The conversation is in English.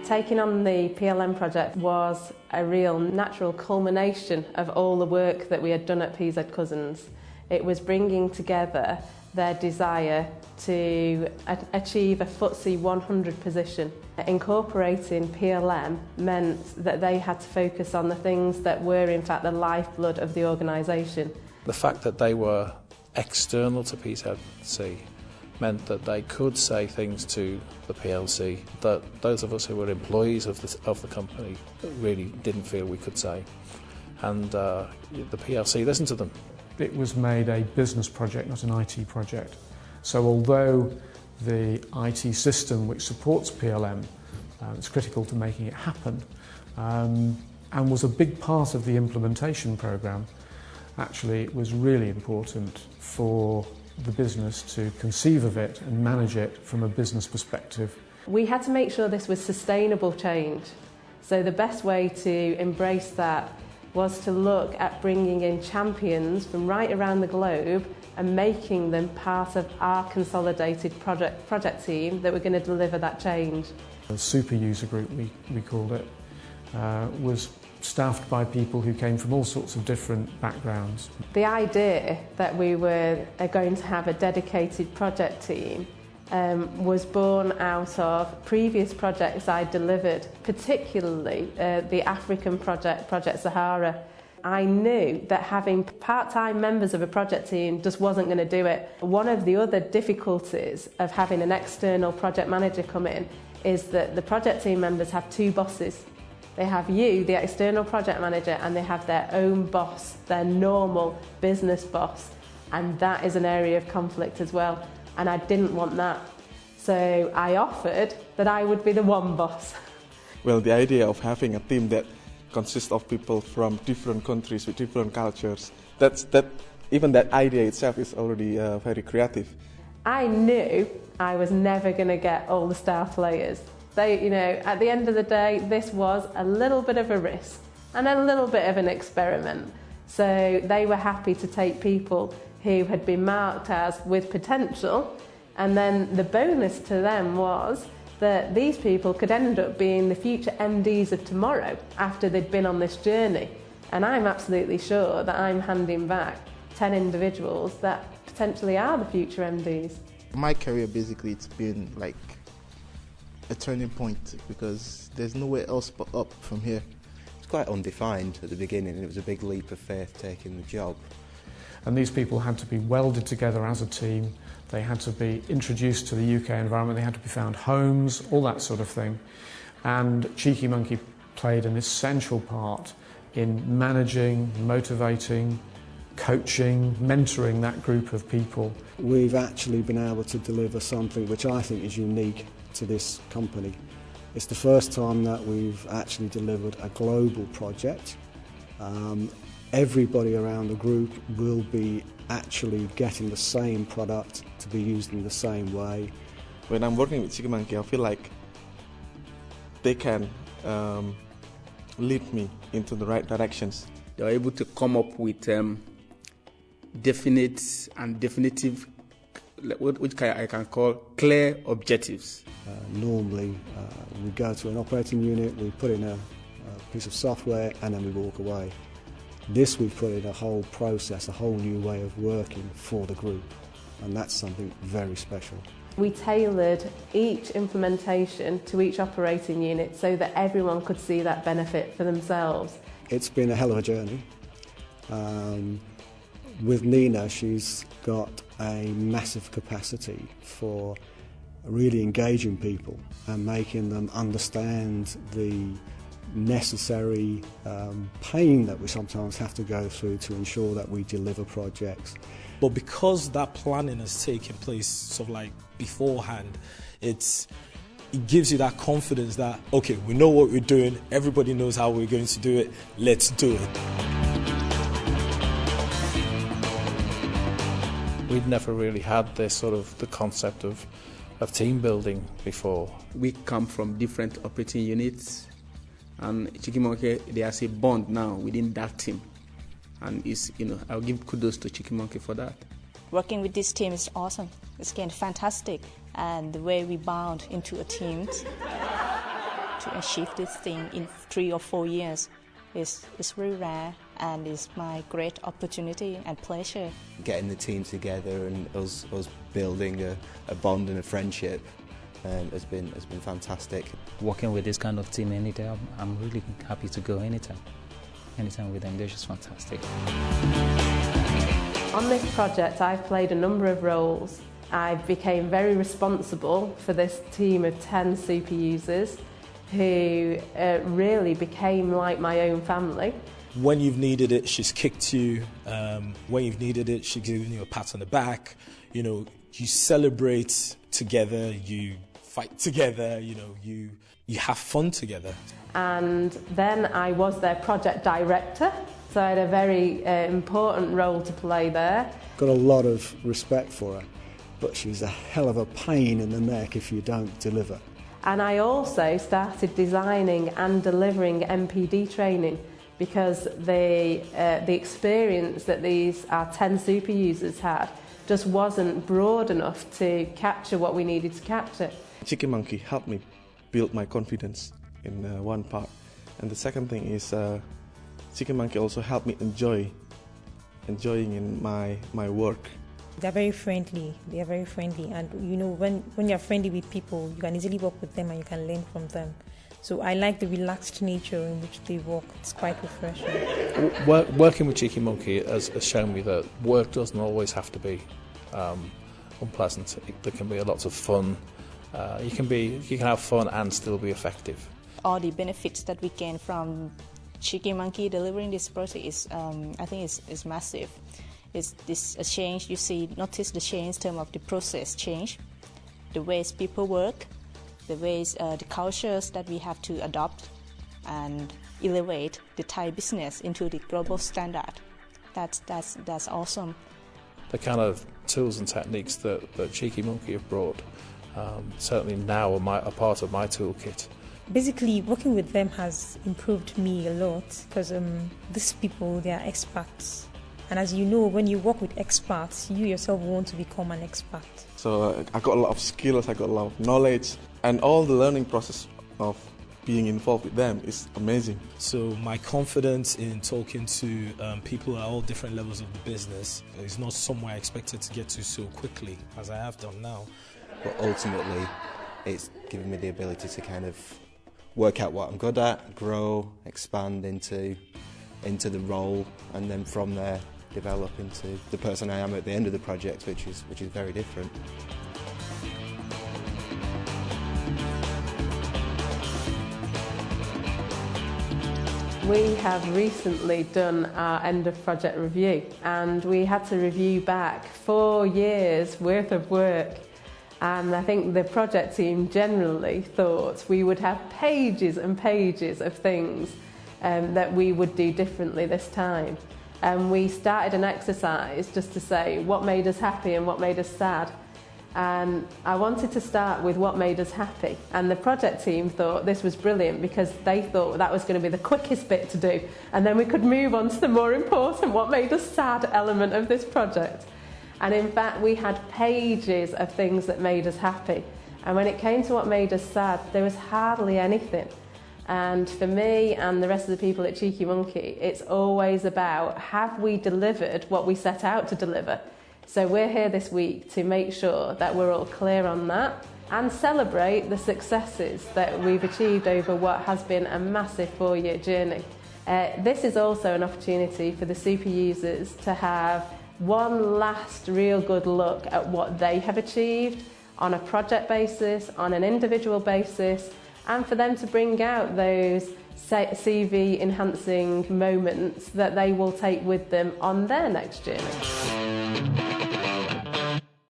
Taking on the PLM project was a real natural culmination of all the work that we had done at PZ Cussons. It was bringing together their desire to achieve a FTSE 100 position. Incorporating PLM meant that they had to focus on the things that were in fact the lifeblood of the organisation. The fact that they were external to PZC meant that they could say things to the PLC that those of us who were employees of the company really didn't feel we could say. And the PLC listened to them. It was made a business project, not an IT project. So although the IT system which supports PLM is critical to making it happen and was a big part of the implementation programme, actually it was really important for the business to conceive of it and manage it from a business perspective. We had to make sure this was sustainable change. So the best way to embrace that was to look at bringing in champions from right around the globe and making them part of our consolidated project team that were going to deliver that change. The super user group, we called it, was staffed by people who came from all sorts of different backgrounds. The idea that we were going to have a dedicated project team was born out of previous projects I delivered, particularly the African project, Project Sahara. I knew that having part-time members of a project team just wasn't going to do it. One of the other difficulties of having an external project manager come in is that the project team members have two bosses. They have you, the external project manager, and they have their own boss, their normal business boss. And that is an area of conflict as well. And I didn't want that. So I offered that I would be the one boss. Well, the idea of having a team that consists of people from different countries with different cultures, even that idea itself is already very creative. I knew I was never going to get all the star players. At the end of the day, this was a little bit of a risk and a little bit of an experiment. So they were happy to take people who had been marked as with potential, and then the bonus to them was that these people could end up being the future MDs of tomorrow after they'd been on this journey. And I'm absolutely sure that I'm handing back 10 individuals that potentially are the future MDs. My career, basically, it's been like a turning point because there's nowhere else but up from here. It's quite undefined at the beginning, and it was a big leap of faith taking the job. And these people had to be welded together as a team. They had to be introduced to the UK environment. They had to be found homes, all that sort of thing. And Cheeky Monkey played an essential part in managing, motivating, coaching, mentoring that group of people. We've actually been able to deliver something which I think is unique to this company. It's the first time that we've actually delivered a global project. Everybody around the group will be actually getting the same product to be used in the same way. When I'm working with Cheeky Monkey, I feel like they can lead me into the right directions. They're able to come up with definite and definitive, which I can call clear objectives. Normally, we go to an operating unit, we put in a piece of software, and then we walk away. This we've put in a whole process, a whole new way of working for the group, and that's something very special. We tailored each implementation to each operating unit so that everyone could see that benefit for themselves. It's been a hell of a journey. With Nina, she's got a massive capacity for really engaging people and making them understand the necessary pain that we sometimes have to go through to ensure that we deliver projects. But because that planning has taken place sort of like beforehand, it gives you that confidence that, okay, we know what we're doing, everybody knows how we're going to do it, let's do it. We'd never really had this sort of the concept of team building before. We come from different operating units, and Cheeky Monkey, there's a bond now within that team, and I'll give kudos to Cheeky Monkey for that. Working with this team is awesome. It's again fantastic, and the way we bound into a team to achieve this thing in 3 or 4 years is very rare, and is my great opportunity and pleasure. Getting the team together and us building a bond and a friendship has been fantastic. Working with this kind of team anytime, I'm really happy to go anytime with them. They're just fantastic. On this project, I've played a number of roles. I became very responsible for this team of 10 super users who really became like my own family. When you've needed it, she's kicked you. When you've needed it, she's given you a pat on the back. You know, you celebrate together, you fight together, you know, you have fun together. And then I was their project director, so I had a very important role to play there. Got a lot of respect for her, but she's a hell of a pain in the neck if you don't deliver. And I also started designing and delivering MPD training, because the experience that our 10 super users had just wasn't broad enough to capture what we needed to capture. Cheeky Monkey helped me build my confidence in one part, and the second thing is Cheeky Monkey also helped me enjoying in my work. They're very friendly. They are very friendly, and you know, when you're friendly with people, you can easily work with them and you can learn from them. So I like the relaxed nature in which they work. It's quite refreshing. Working with Cheeky Monkey has shown me that work doesn't always have to be unpleasant. There can be lots of fun. You can have fun and still be effective. All the benefits that we gain from Cheeky Monkey delivering this project is, I think, is massive. It's this a change. Notice the change in terms of the process change, the ways people work, the ways, the cultures that we have to adopt and elevate the Thai business into the global standard. That's awesome. The kind of tools and techniques that Cheeky Monkey have brought certainly now are a part of my toolkit. Basically, working with them has improved me a lot, because these people, they are experts. And as you know, when you work with experts, you yourself want to become an expert. So I got a lot of skills, I got a lot of knowledge, and all the learning process of being involved with them is amazing. So my confidence in talking to people at all different levels of the business is not somewhere I expected to get to so quickly as I have done now. But ultimately, it's given me the ability to kind of work out what I'm good at, grow, expand into the role, and then from there develop into the person I am at the end of the project, which is very different. We have recently done our end of project review, and we had to review back 4 years worth of work. And I think the project team generally thought we would have pages and pages of things that we would do differently this time. And we started an exercise just to say what made us happy and what made us sad. And I wanted to start with what made us happy. And the project team thought this was brilliant, because they thought that was going to be the quickest bit to do. And then we could move on to the more important, what made us sad element of this project. And in fact, we had pages of things that made us happy. And when it came to what made us sad, there was hardly anything. And for me and the rest of the people at Cheeky Monkey, it's always about, have we delivered what we set out to deliver? So we're here this week to make sure that we're all clear on that and celebrate the successes that we've achieved over what has been a massive 4-year journey. This is also an opportunity for the super users to have one last real good look at what they have achieved on a project basis, on an individual basis, and for them to bring out those CV enhancing moments that they will take with them on their next journey.